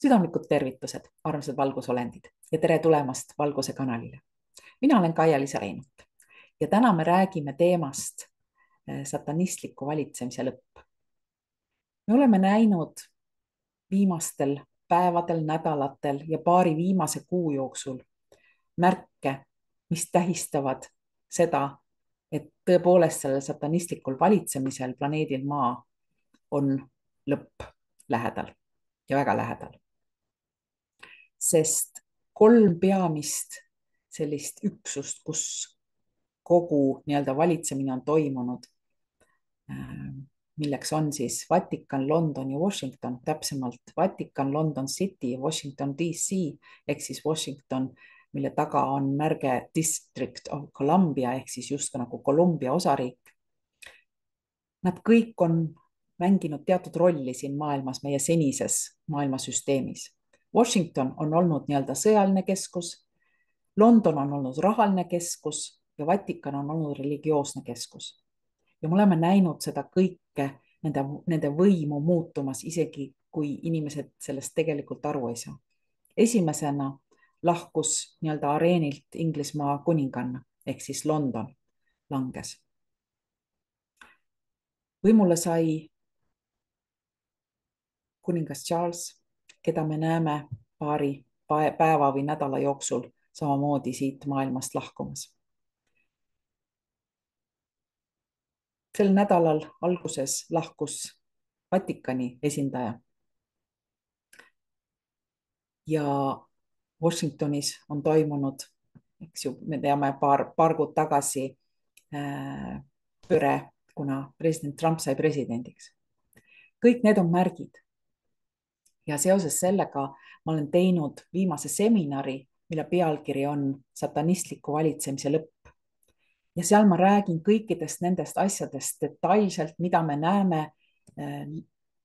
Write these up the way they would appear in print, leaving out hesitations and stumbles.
Südamlikud tervitused, armsad valgusolendid ja tere tulemast Valguse kanalile. Mina olen Kaia-Liisa Reinult ja täna me räägime teemast satanistliku valitsemise lõpp. Me oleme näinud viimastel päevadel, nädalatel ja paari viimase kuu jooksul märke, mis tähistavad seda, et tõepoolest sellel satanistlikul valitsemisel planeedil Maa on lõpp lähedal ja väga lähedal. Sest kolm peamist sellist üksust, kus kogu nii-öelda valitsemine on toimunud, milleks on siis Vatikan, London ja Washington, täpsemalt Vatikan, London City ja Washington DC ehk siis Washington, mille taga on märge District of Columbia ehk siis just nagu Columbia osariik. Nad kõik on mänginud teatud rolli siin maailmas, meie senises maailmasüsteemis. Washington on olnud nii-öelda sõjaline keskus, London on olnud rahaline keskus ja Vatikan on olnud religioosne keskus. Ja me oleme näinud seda kõike, nende võimu muutumas, isegi kui inimesed sellest tegelikult aru ei saa. Esimesena lahkus nii-öelda areenilt Inglismaa kuninganna ehk siis London langes. Võimule sai kuningas Charles, keda me näeme paari päeva või nädala jooksul samamoodi siit maailmast lahkumas. Sel nädalal alguses lahkus Vatikani esindaja. Ja Washingtonis on toimunud, eks ju, me teame paar kuud tagasi pööre, kuna president Trump sai presidendiks. Kõik need on märgid. Ja seoses sellega ma olen teinud viimase seminari, mille pealkiri on satanistliku valitsemise lõpp. Ja seal ma räägin kõikidest nendest asjadest detailselt, mida me näeme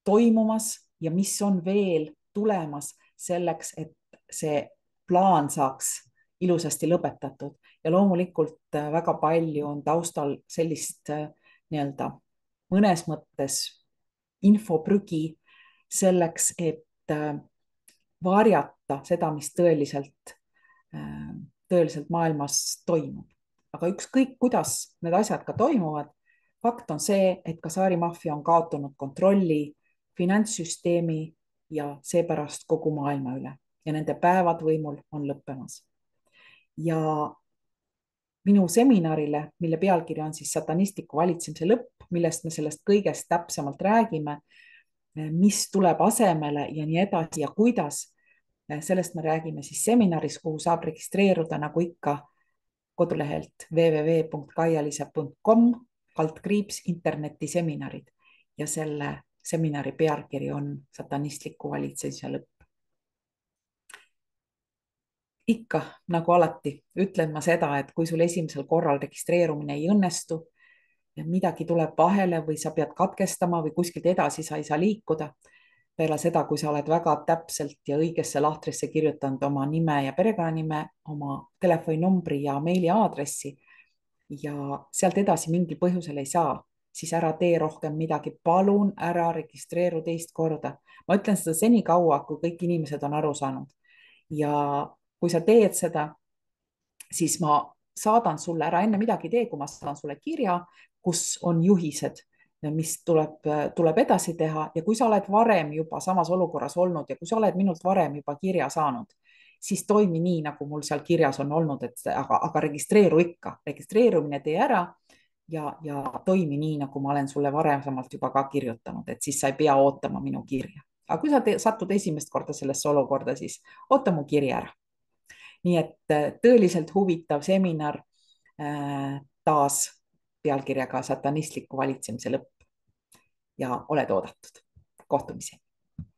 toimumas ja mis on veel tulemas selleks, et see plaan saaks ilusasti lõpetatud. Ja loomulikult väga palju on taustal sellist nii-öelda mõnes mõttes infoprügi selleks, et varjata seda, mis tõeliselt maailmas toimub. Aga ükskõik, kuidas need asjad ka toimuvad, fakt on see, et Khazari maffia on kaotanud kontrolli finantssüsteemi ja seepärast kogu maailma üle ja nende päevad võimul on lõppemas. Ja minu seminarile, mille pealkiri on siis satanistliku valitsemise lõpp, millest me sellest kõigest täpsemalt räägime, mis tuleb asemele ja nii edasi ja kuidas, sellest me räägime siis seminaris, kuhu saab registreeruda nagu ikka kodulehelt www.kaialisa.com/internetiseminarid ja selle seminari pealkiri on satanistliku valitsemise lõpp. Ikka, nagu alati, ütlen ma seda, et kui sul esimesel korral registreerumine ei õnnestu, midagi tuleb vahele või sa pead katkestama või kuskilt edasi sa ei saa liikuda, peale seda, kui sa oled väga täpselt ja õigesse lahtrisse kirjutanud oma nime ja perekonnanime, oma telefoninumbri ja meiliaadressi ja sealt edasi mingil põhjusel ei saa, siis ära tee rohkem midagi. Palun ära registreeru teist korda. Ma ütlen seda senikaua, kui kõik inimesed on aru saanud. Ja kui sa teed seda, siis ma saadan sulle ära enne midagi tee, kui ma saadan sulle kirja, kus on juhised, mis tuleb edasi teha ja kui sa oled varem juba samas olukorras olnud ja kui sa oled minult varem juba kirja saanud, siis toimi nii, nagu mul seal kirjas on olnud, aga registreeru ikka, registreerumine tee ära ja toimi nii, nagu ma olen sulle varesamalt juba ka kirjutanud, et siis sa ei pea ootama minu kirja. Aga kui sa satud esimest korda sellesse olukorda, siis oota mu kirja ära. Nii et tõeliselt huvitav seminar taas pealkirjaga satanistliku valitsemise lõpp ja oled oodatud. Kohtumisi.